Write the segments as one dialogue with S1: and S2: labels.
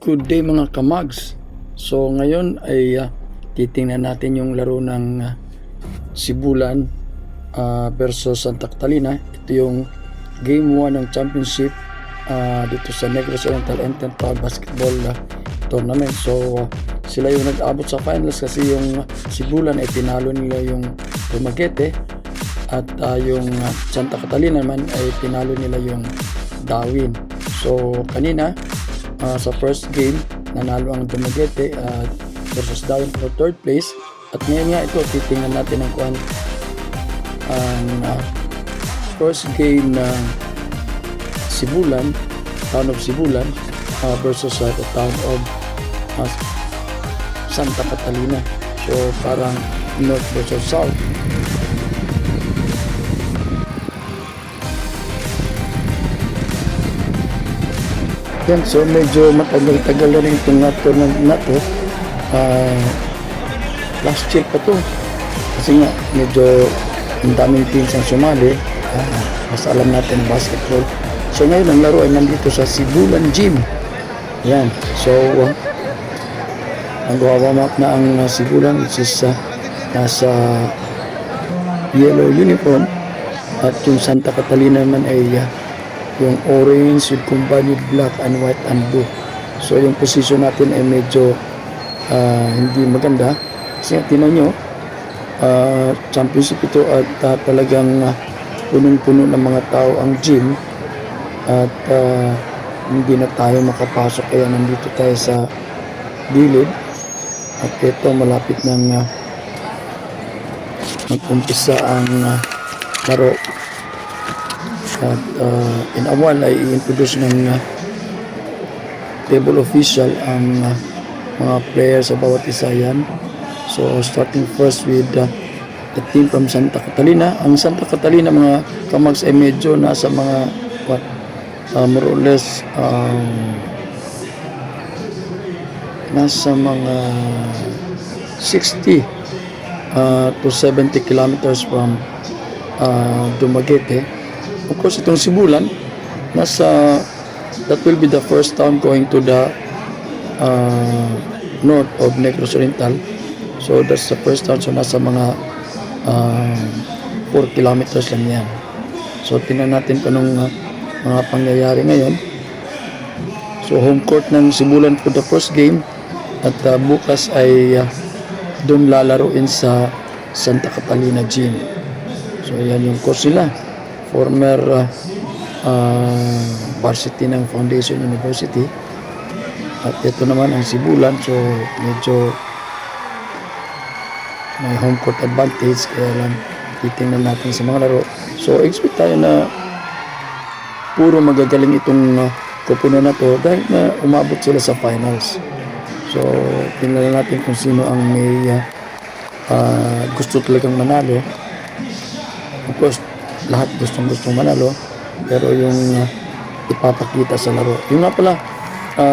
S1: Good day mga kamags. So ngayon ay titingnan natin yung laro ng Sibulan versus Santa Catalina. Ito yung game 1 ng championship dito sa Negros Oriental Intertown Basketball Tournament. So sila yung nag-abot sa finals kasi yung Sibulan ay tinalo nila yung Dumaguete at yung Santa Catalina naman ay tinalo nila yung Dawin. So kanina sa first game nanalo ang Dumaguete versus Dawin for third place, at ngayon nga ito titingnan natin ang first game ng Sibulan, Town of Sibulan versus the Town of Santa Catalina. So parang North versus South. Yan, so medyo matagal-tagal na rin itong tournament na to. Last year pa to. Kasi nga, medyo ang daming teams ang sumali. Mas alam natin ang basketball. So ngayon, ang laro ay nandito sa Sibulan Gym. Yan, so nag-warm up na ang Sibulan, which is nasa yellow uniform. At yung Santa Catalina naman ay yung orange with combined with black and white and blue. So yung position natin ay medyo hindi maganda kasi tinan nyo, championship ito at talagang punong-puno ng mga tao ang gym at hindi na tayo makapasok, kaya nandito tayo sa gilid at ito malapit ng mag-umpisa ang laro. At in a while ay i-introduce ng table official ang mga players sa bawat isa yan. So starting first with the team from Santa Catalina. Ang Santa Catalina mga kamags ay medyo nasa mga more or less nasa mga 60 to 70 kilometers from Dumaguete. Of course, itong Sibulan, that will be the first town going to the north of Negros Oriental. So that's the first town. So nasa mga 4 kilometers lang yan. So tingnan natin kung anong mga pangyayari ngayon. So home court ng Sibulan for the first game. At bukas ay doon lalaruin sa Santa Catalina Gym. So yan yung course nila. Former varsity ng Foundation University. At ito naman ang Sibulan, so medyo may home court advantage, kaya lang titingnan natin sa mga laro. So expect tayo na puro magagaling itong kupuno na to dahil na umabot sila sa finals. So tingnan natin kung sino ang may gusto talagang manalo. Of course, lahat gustong manalo, pero yung ipapakita sa laro. Yung nga pala,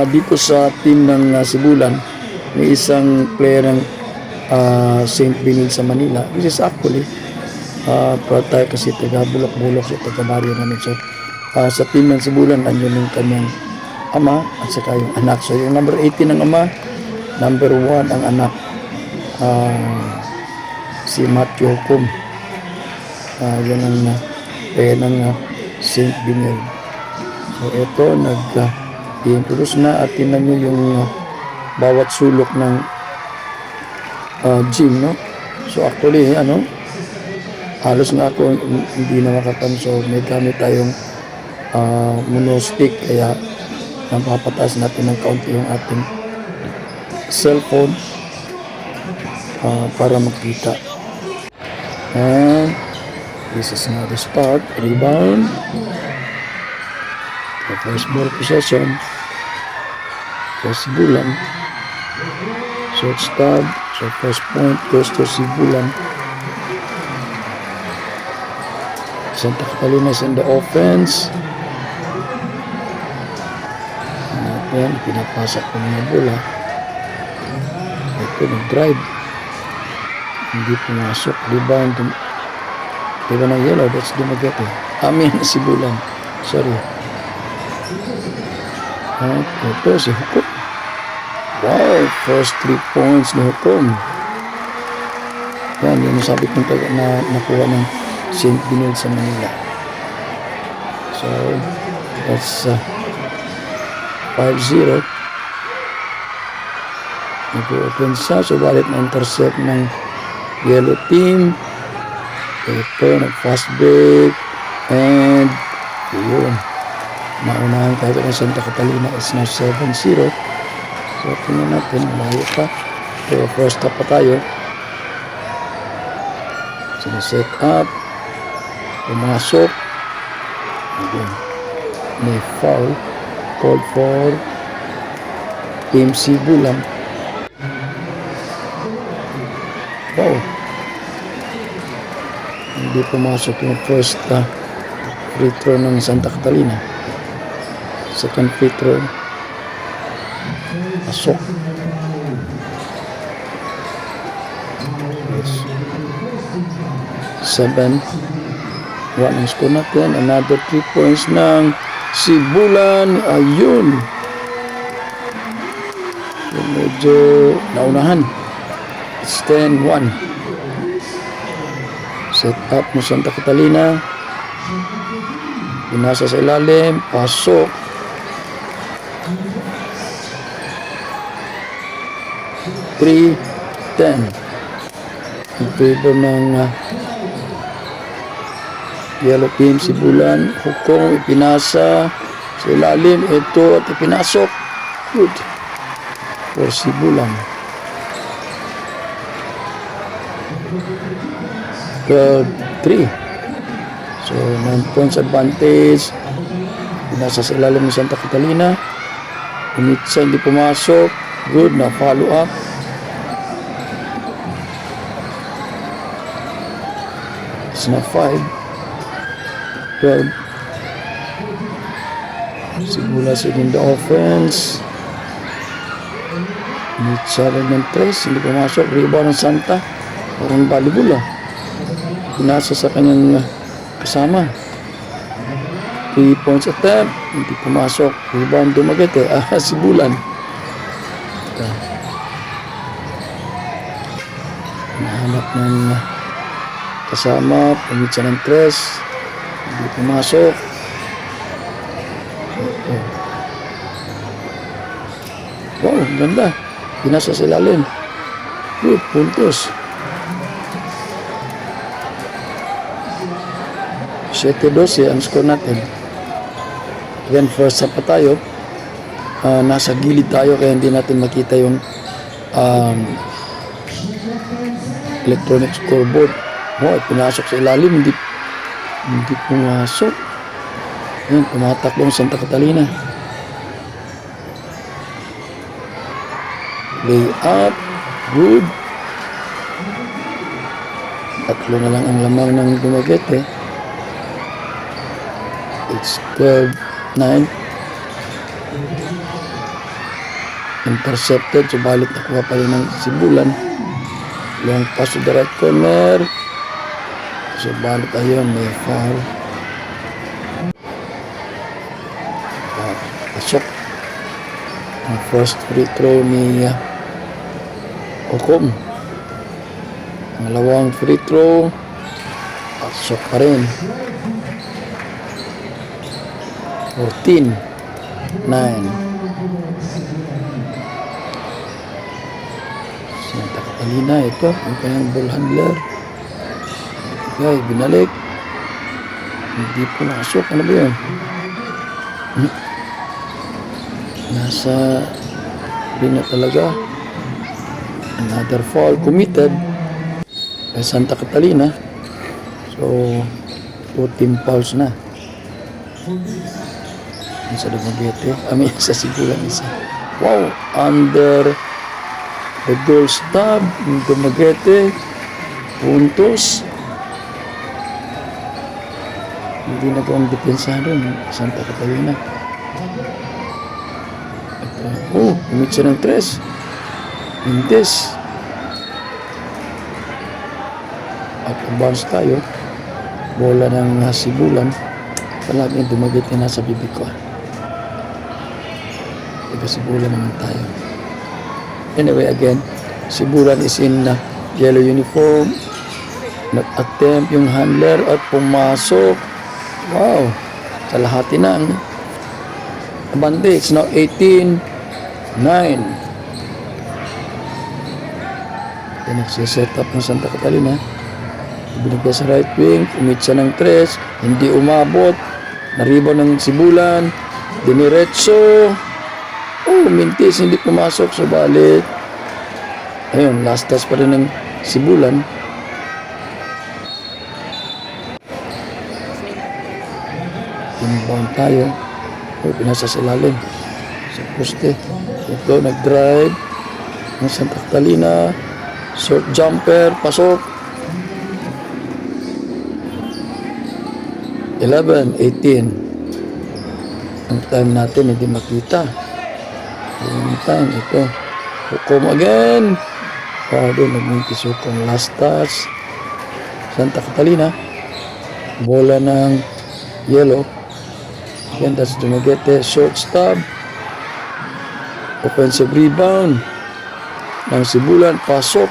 S1: dito sa team ng Sibulan, may isang player ng St. Benil sa Manila, which is actually tayo kasi taga Bulok-Bulok, so taga barrio namin. So sa team ng Sibulan, andun yung kanyang ama at saka yung anak. So yung number 18 ng ama, number 1 ang anak, si Matthew Hukom. Yan ang player ng St. Benil. So ito nag-introduce na at tinan nyo yung bawat sulok ng gym, no? So actually halos nga ako hindi na makatan, so may gamit tayong monostick, kaya napapataas natin ng kaunti yung ating cellphone para makita. And this is now the start. Rebound. The first ball possession. For Sibulan. Short stop. So first point goes to Sibulan. Santa Catalina is in the offense. Yan, pinapasak ko mga bola. Ito, nag-drive. Hindi pumasok. Rebound. Diba na yellow? That's Dumaguete. Sibulan. Sorry. At ito si Hukom. Wow, first 3 points ni Hukom. Yan, yun yung sabi kong na nakuha ng St. Benilde sa Manila. So, that's 5-0. Nag-open siya. Subalit na-intercept ng yellow team. Ito, nag-fast break. And, yun. Naunahan tayo ng Santa Catalina is now 7-0. So, tingnan natin. Malayo pa. Pero first up pa tayo. Sinaset up. Pumasok. Again. May foul. Called for Team Cebu lang. Wow. Hindi pumasok yung first free throw ng Santa Catalina. Second free throw. Pasok. Yes. 7-1 ang score natin. Another 3 points ng Sibulan. Ayun. So, medyo naunahan. It's 10-1. Set up ng Santa Catalina. Pinasa sa ilalim. Pasok. Three, 10. In favor ng yellow team, Sibulan. Hukom, ipinasa sa ilalim. Ito at ipinasok. Good. For Sibulan. 12-3. So, 9 points advantage. Pinasa sa ilalim ng Santa Catalina. Umitsa, hindi pumasok. Good, na follow up. It's na 5. 12. Simula in the offense. Umitsa rin ng 3. Hindi pumasok. Rebound ng Santa. Parang volleyball ah. Pinasa sa kanyang kasama. 3 points attempt. Hindi pumasok. Rebound Dumaguete. Sibulan. Nahanap ng kasama. Pumitsa ng 3. Hindi pumasok. Wow, ganda. Pinasa sa ilalim. Good, puntos. 7-12 ang score natin. Again, first up pa tayo. Nasa gilid tayo kaya hindi natin makita yung electronic scoreboard. Oh, pinasok sa ilalim. Hindi pumasok. Ayan, tumatakbo ang Santa Catalina. Lay up. Good. Tatlo na lang ang lamang ng Dumaguete. It's 12-9. Intercepted. Subalit nakuha pa rin ng Sibulan. Long pass to the right corner. Subalit ayun, may foul. Pasok. Ang first free throw ni Hukom. Pangalawang free throw. Pasok pa rin. 14-9. Santa Catalina, ito ang kanyang ball handler. Okay, binalik. Hindi po nakasok. Ano ba yun? Nasa rin na talaga. Another foul committed by Santa Catalina. So 2 team fouls na. Sa Dumaguete, sa Sibulan isa. Wow, under the goal stop, Dumaguete, puntos. Hindi nagawang depensa doon, Santa Catalina. Ito, umitsa ng 3. Mintes. At bounce tayo. Bola ng Sibulan. Palaging Dumaguete nasa bibig ko. Sibulan naman tayo. Anyway, again, Sibulan is in yellow uniform. Nag-attempt yung handler at pumasok. Wow! Kalahati na ang abante. It's now 18-9. Nagsiset up ng Santa Catalina. Binigay sa right wing. Umitsa ng tres. Hindi umabot. Naribaw ng Sibulan. Diniretso. Oh, mintis. Hindi pumasok. Subalit. Ayun, last touch pa rin ng Sibulan. Inbound tayo. Oh, pinasa sa ilalim. Sa poste. Ito, nag-drive. Ng Santa Catalina. Short jumper, pasok. 11-18. Ang time natin hindi makita. Yung time, ito. Hukom again. Doon nagmintis hukom. Last touch. Santa Catalina. Bola ng yellow. Again, that's Dumaguete. Short stop. Offensive rebound. Ng Sibulan, pasok.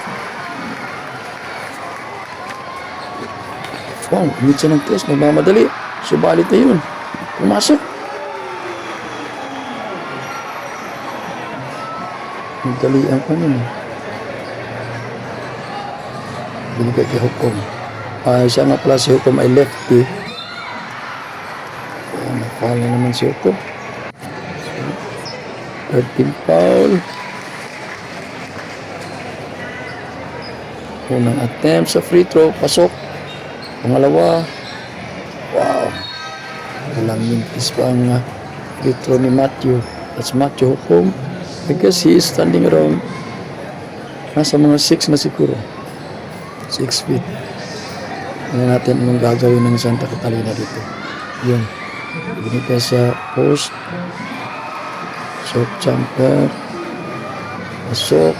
S1: Wow, umitsa ng tres, nagmamadali. Subalit na yun. Pumasok. Nagdalian pa nun. Binigay kay Hukom. Siya nga pala si Hukom ay lefty. Nag-foul na naman si Hukom. 13 foul. Unang attempt sa free throw, pasok. Pangalawa, wow. Walang mintis pa ang free throw ni Matthew. That's Matthew Hukom. I guess he is standing around nasa mga 6 na siguro. 6 feet. Ano natin anong gagawin ng Santa Catalina dito. Yun. Binigay sa post. Short jumper. Pasok.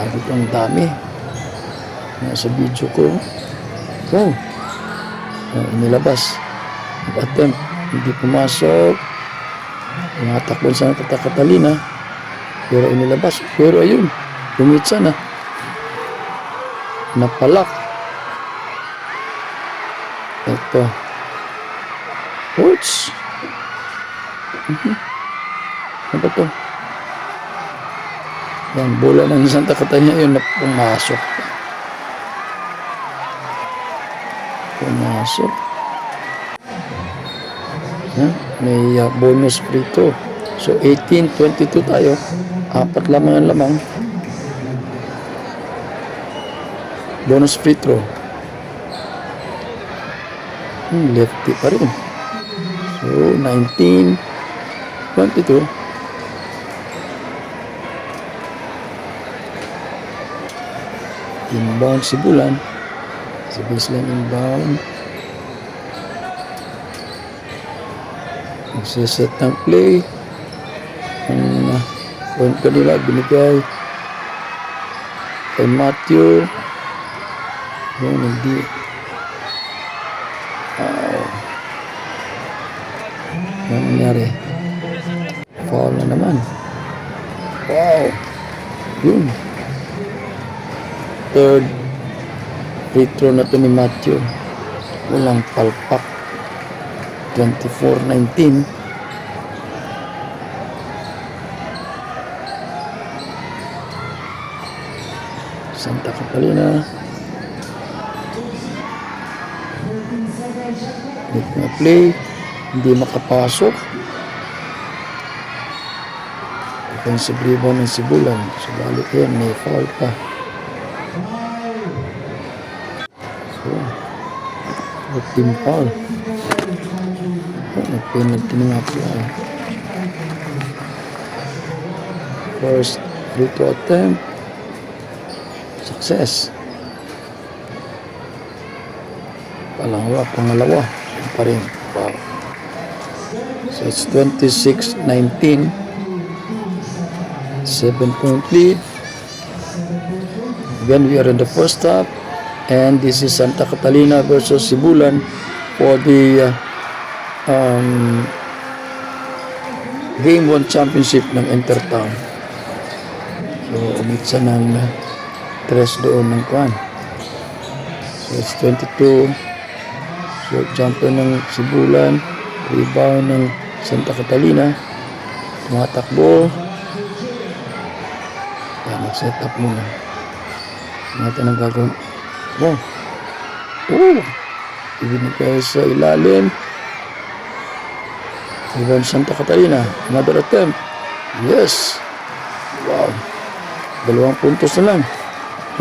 S1: Dito ang dami. Nasa video ko. Wow. Inilabas. Nag-attempt. Hindi pumasok. Tumatakbo sa Santa Catalina. Pero inilabas. Pero ayun. Lumitsa na. Napalak. Ito. Ouch. Ano ba ito? Yan, bola ng Santa Catalina yun na pumasok. Pumasok. Yan, may bonus free throw. So, 18-22 tayo. 4 lamang ang lamang. Bonus free throw. Lefty pa rin. So, 19-22. Inbound Sibulan. Sa baseline inbound. Magsiset ng play. Ang point kanila binigay kay Matthew. Yung hindi. Ano nangyari? Foul na naman. Wow. Yun. Third free throw na to ni Matthew. Walang palpak. 24-19. Santa Catalina. Need na play. Hindi makapasok. Offensive rebound ng Sibulan. Subalit yan, may foul pa. Team foul. Nag-penalty na nga po. First free throw attempt. Success. Pangalawa. Yan pa rin. Wow. So it's 26-19. 7-point lead. Again, we are in the first half. And this is Santa Catalina versus Sibulan for the Game 1 championship ng Intertown. So, umitsa ng 3 doon ng kuan. So, it's 22. Short jumper ng Sibulan. Rebound ng Santa Catalina. Tumatakbo. Kaya mag-set up muna. Natin ang gagawin. Oh! Oh! Ibinigay sa ilalim. Rebound Santa Catalina. Another attempt. Yes! Wow! 2 puntos na lang.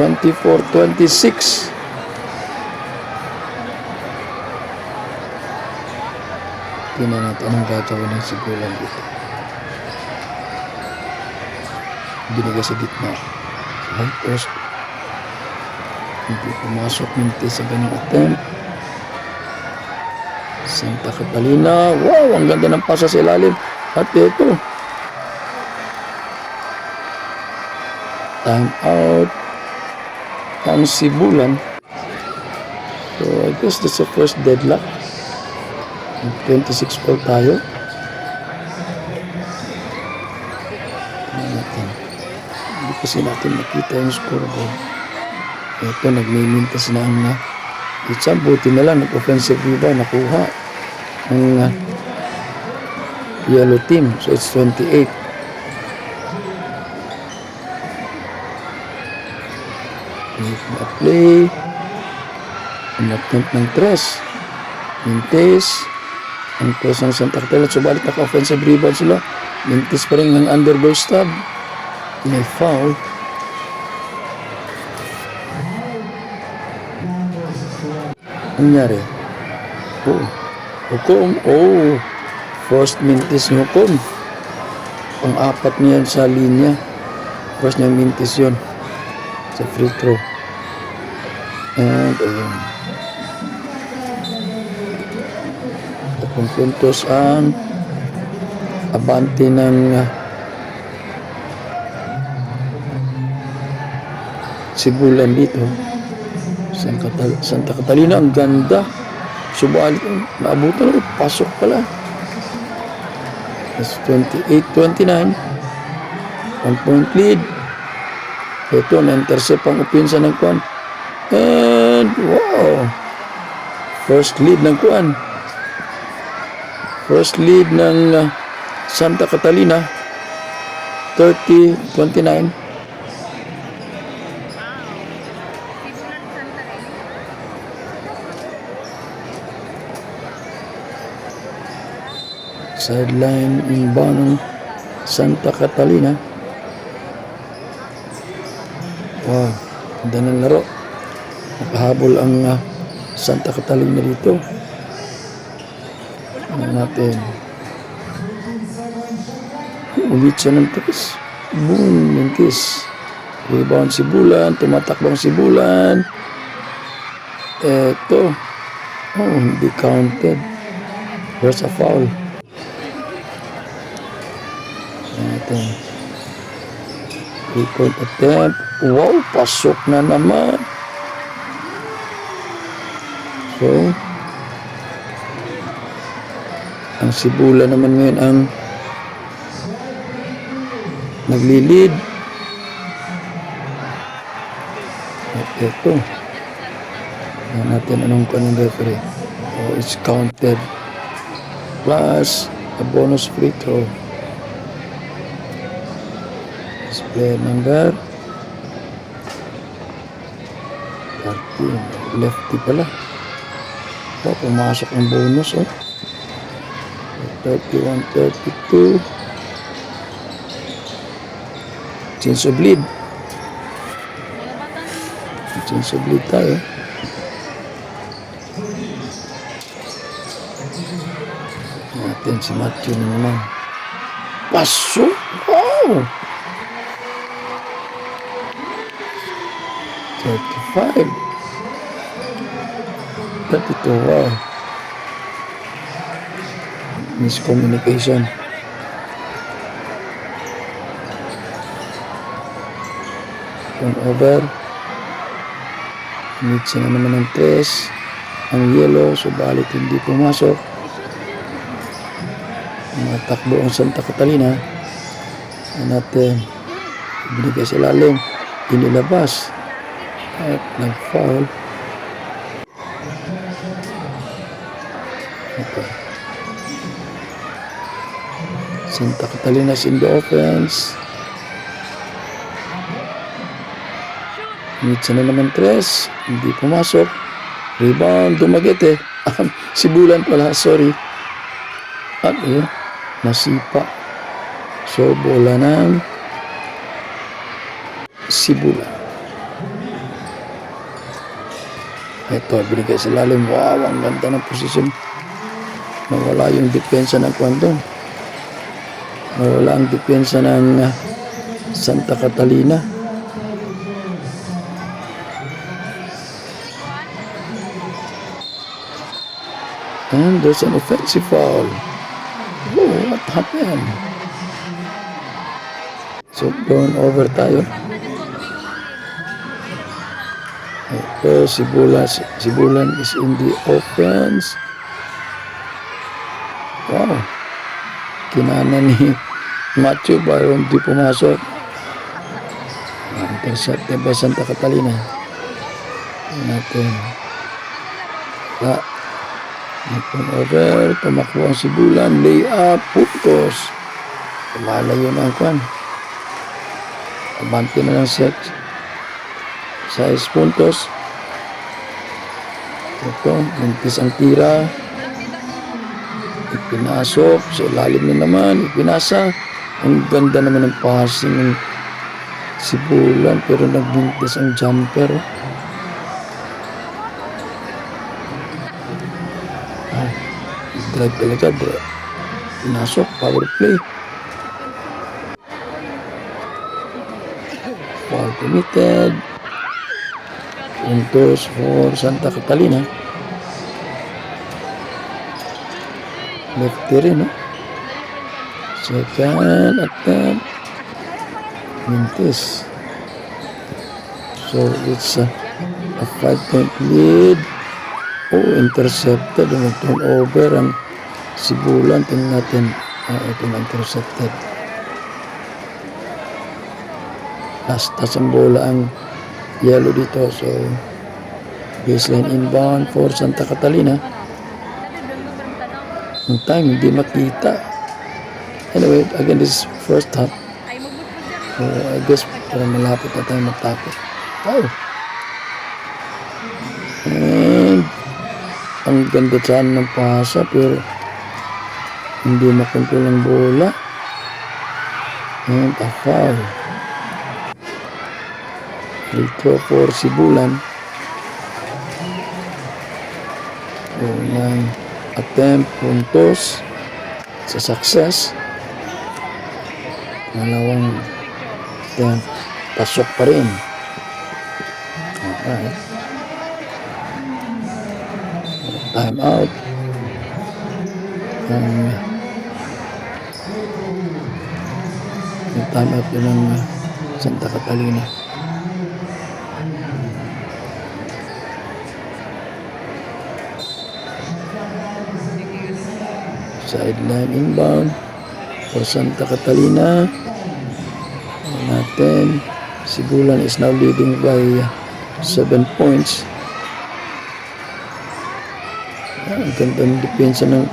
S1: 24-26. Tingnan natin anong gagawin ng Sibulan dito. Binigay sa gitna. Sa high post. Hindi pumasok minti sa ganang attempt. Santa Catalina. Wow! Ang ganda ng pasa sa ilalim. At ito. Time out. Ang Sibulan. So, I guess that's the first deadlock. 26 tayo. Hindi kasi natin makita yung scoreboard. Ito, nagmimintas na ang Itzam. Buti na lang, nag-offensive rebound nakuha ng yellow team. So, it's 28. Play. Ang attempt ng tres. Mintis. Ang tres ng Santa Catalina. Subalit naka-offensive rebound sila. Mintis pa rin ng undergo stab. May foul. Nangyari? Oh. Hukom. Oh. First mintis ni Hukom. Pang-apat niyan sa linya. First niya mintis yun. Sa free throw. And ayun. 3 puntos ang abante ng Sibulan dito. Santa Catalina, ang ganda. Subalit, naabutan. Pasok pala. That's 28-29. 1 point lead. Ito, na-intercept ang upinsa ng kuwan. And, wow! First lead ng kuwan. First lead ng Santa Catalina. 30-29. Sideline inbound ng Santa Catalina. Wow, ganda ng laro. Nakahabol ang Santa Catalina dito. Ano natin? Ulit siya ng tres. Boom, yung kiss. Rebound Sibulan, tumatakbang Sibulan. Eto. Oh, hindi counted. There's a foul. Ito. 3-point attempt. Wow, pasok na naman. So, ang Sibulan naman ngayon ang naglilid. At ito. Tignan natin anong kanong referee. Oh, it's counted. Plus a bonus free throw. Player number 13. Lefty pala. Oh, pumasok ang bonus. Oh. 31-32. Change of lead. Change of lead tayo. Natin si Matthew na naman. Pasok! Wow! 35. 32. Wow. Miscommunication. Turnover. Mitsa na naman ng 3. Ang yellow, subalit hindi pumasok. Natakbo ang Santa Catalina. Natin binigay sa lalim, inilabas at nag-foul. Okay. Santa Catalina's in the offense. Mitsa na naman tres, hindi pumasok. Rebound, Dumaguete. Si Bulan pala, sorry. At nasipa. So, bola ng Sibulan. Ito, binigay sa lalim. Wow, ang ganda ng posisyon. Nawala yung depensa ng Kwandong. Nawala ang depensa ng Santa Catalina. And there's an offensive foul. Oh, what happened? So, turnover tayo. Ito, Sibulan is in the offense. Wow. Kinana ni Matthew Byron di pumasok. Intercepted by Santa Catalina. Natin. Turnover. Tumakbo ang Sibulan. Layup. Putos. Lumalayo na ang kwan. Abante na ng 6 puntos. Ito, mintis ang tira. Ipinasok. Sa ilalim na naman. Ipinasa. Ang ganda naman ng passing ng Sibulan. Pero nagmintis ang jumper. Drive talaga, bro. Pinasok. Power play. Foul committed. Puntos for Santa Catalina. Lefty rin, no? Second attempt. Mintis. So, it's a 5-point lead. Oh, intercepted. Nag-turnover ang Sibulan. Tingnan natin. Ito na intercepted. Lastas ang bola ang yellow dito. So, baseline inbound for Santa Catalina. Yung time, hindi makita. Anyway, again, this is first half. So, I guess, parang malapit na tayo matapos. Wow! And, ang ganda saan ng pasa, pero hindi makontrol ang bola. And, a foul. Free throw for Sibulan. Unang attempt, puntos sa success. Malawang attempt, pasok pa rin. Alright. Time out. Time out din ng Santa Catalina. Sideline inbound for Santa Catalina. Natin, Sibulan is now leading by 7 points. Ang ganda ng depensa ng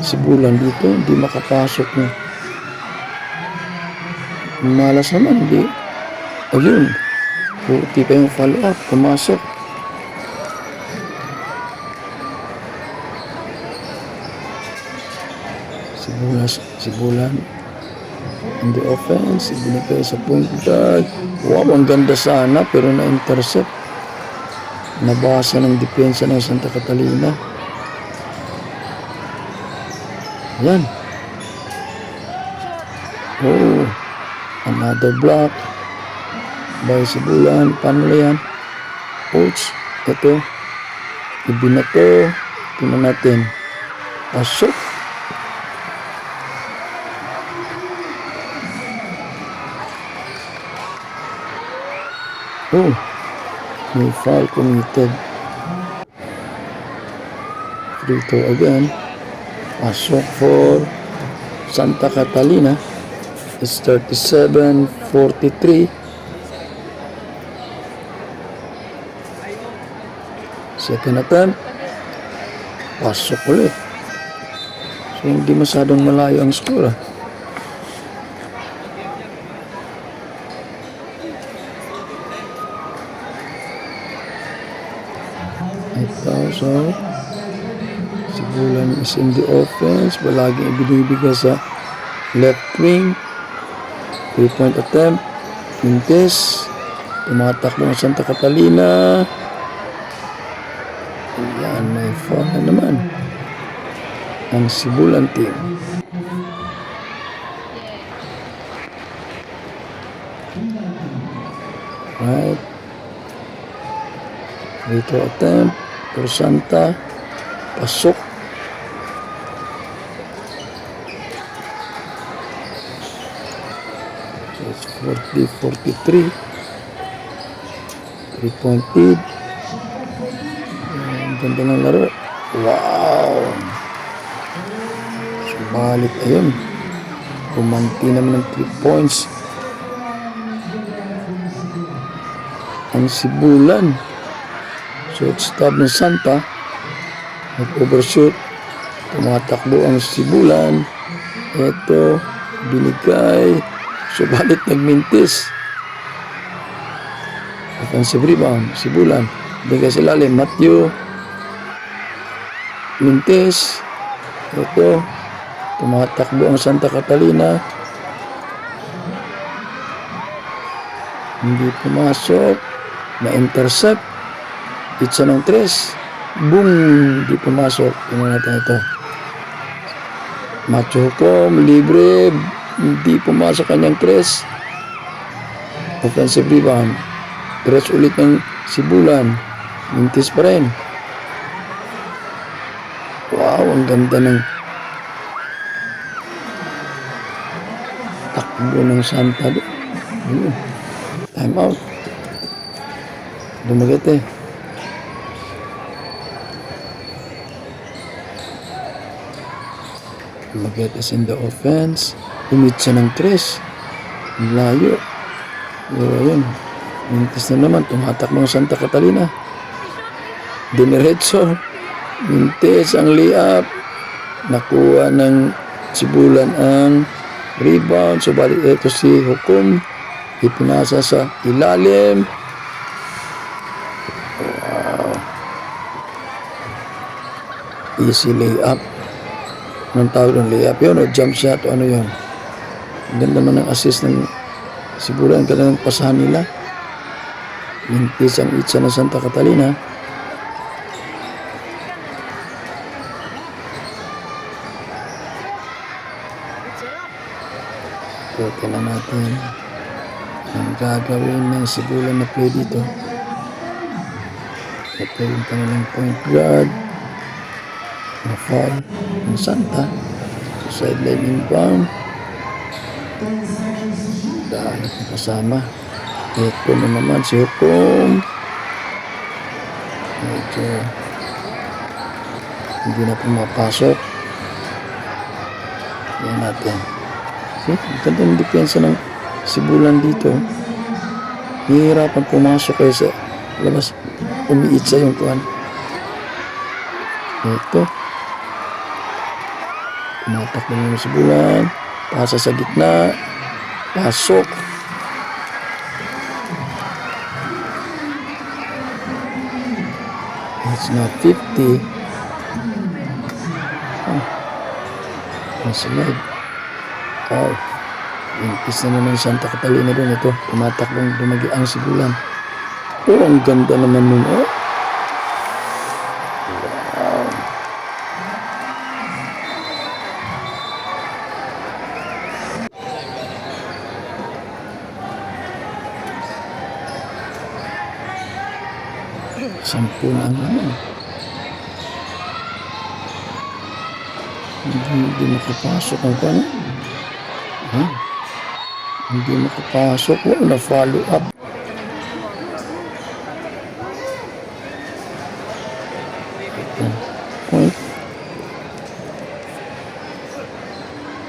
S1: Sibulan dito. Hindi makapasok na. Malas naman, hindi. Ayun. Puti pa yung follow-up. Pumasok. Sibulan in the offense, ibinigay sa point guard. Wow, ang ganda sana pero na-intercept. Nabasa ng depensa ng Santa Catalina. Yan. Oh, another block by Sibulan. Paano yan? Coach, ito. Ibinato. Tingnan natin. Pasok. Oh, may foul committed. Free throw again. Pasok for Santa Catalina is 37-43. Second attempt, pasok ulit. So hindi masyadong malayo ang score. 8,000. Sibulan is in the offense. Palaging ibinibigay sa left wing. 3-point attempt. Mintes. Tumatakbo ang Santa Catalina. Ayan, may foul na naman ang Sibulan team. Right. Free attempt. Pero Santa. Pasok. So it's 40-43. 3-point lead. Ang ganda ng laro. Wow! Subalit, ayun. Kumanti naman ng 3 points. Ang Sibulan. So it's tab ng Santa. Nag-overshoot. Tumatakbo ang Sibulan. Ito, binigay. Subalit nagmintis. Offensive rebound, Sibulan. Binigay sa ilalim, Matthew. Mintis. Ito, tumatakbo ang Santa Catalina. Hindi pumasok. Na-intercept. Itsa ng 3. Boom! Hindi pumasok. Tingnan natin ito. Matthew Hukom, libre. Hindi pumasok kanyang 3. Offensive rebound. 3 ulit ng Sibulan. Mintis pa rin. Wow, ang ganda ng takbo ng Santa. Time out. Dumagat eh. Dumagat is in the offense. Umitsa ng 3. Layo. Pero yun. Mintis na naman. Tumatakbo ng Santa Catalina. Diniretso. Mintis ang layup. Nakuha ng Sibulan ang rebound. So balik ito si Hukom. Ipinasa sa ilalim. Wow. Easy layup. Anong tawag ng layup yun? O jump shot? O ano yun? Ang ganda naman ng assist ng Sibulan. Ang ganda ng pasahan nila. Mintis ang itsa ng Santa Catalina. Ito na natin ang gagawin ng Sibulan na play dito. Ito yung kanilang point guard na foul ng Santa. So sideline inbound. Dahil kasama. Ito na naman si Hukom. Medyo hindi na pumapasok. Yan natin. See? Ang ganda ng depensa ng Sibulan dito. Hihirapan pumasok kayo sa labas. Umiitsa yung kuhan. Ito. Tumatakbo ng Sibulan. Pasa sa gitna. Pasok. It's not 50. Nasa leg. Oh. Impis na naman Santa Catalina doon. Ito. Tumatakbong dumagi ang Sibulan. Oh, ang ganda naman nun. Oh. Wow. Sampu na naman. Hindi makapasok ang kanya. Huh? Hindi makapasok. Wala na follow up. Point.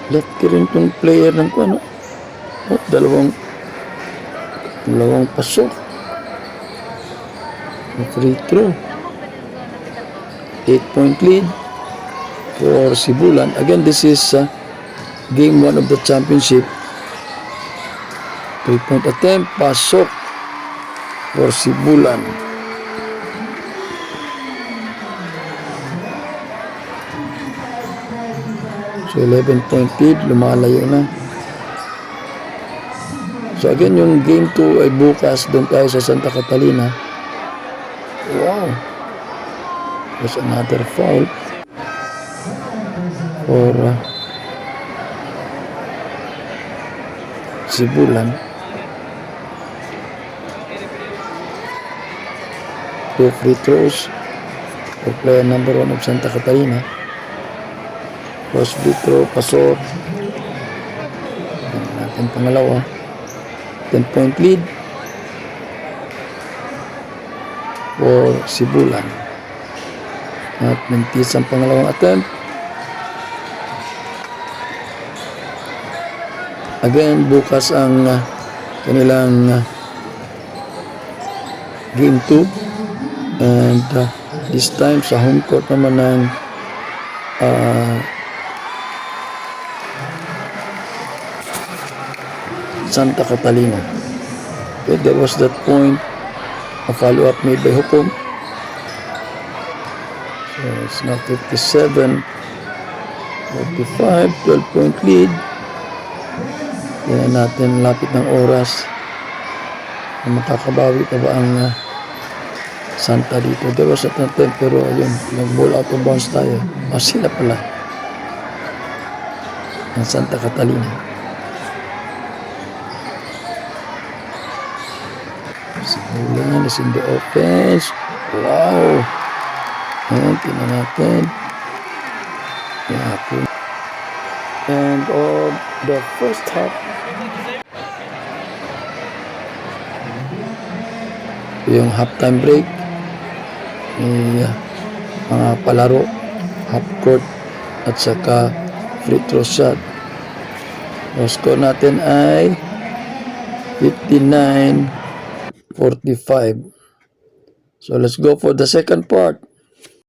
S1: Lefty rin tong player ng ko, ano? Oh, dalawang pasok. Free throw. 8-point lead for Sibulan. Again, this is game 1 of the championship. 3-point attempt. Pasok for Sibulan. So, 11-point lead. Lumalayo na. So, again, yung game 2 ay bukas. Doon tayo sa Santa Catalina. Wow. There's another foul for Sibulan. 2 free throws for player number 1 of Santa Catalina. First free throw, pasok. Natin pangalawa. 10-point lead for Sibulan. At mintis ang pangalawang attempt. Again, bukas ang kanilang game 2. And this time sa home court naman ng Santa Catalina. Okay, there was that point, a follow-up made by Hukom. So it's now 57-45, 12-point lead. Yan natin, lapit ng oras. Makakabawi pa ba ang Santa dito? There was at attempt, pero ayun, nag-ball out of bounds tayo. Sila pala ang Santa Catalina. Sibulan is in the offense. Wow! Ayan, tingnan natin. Ayan. And of the first half, yung halftime break, mga palaro, half court at saka free throw shot. Ang score natin ay 59-45. So let's go for the second part.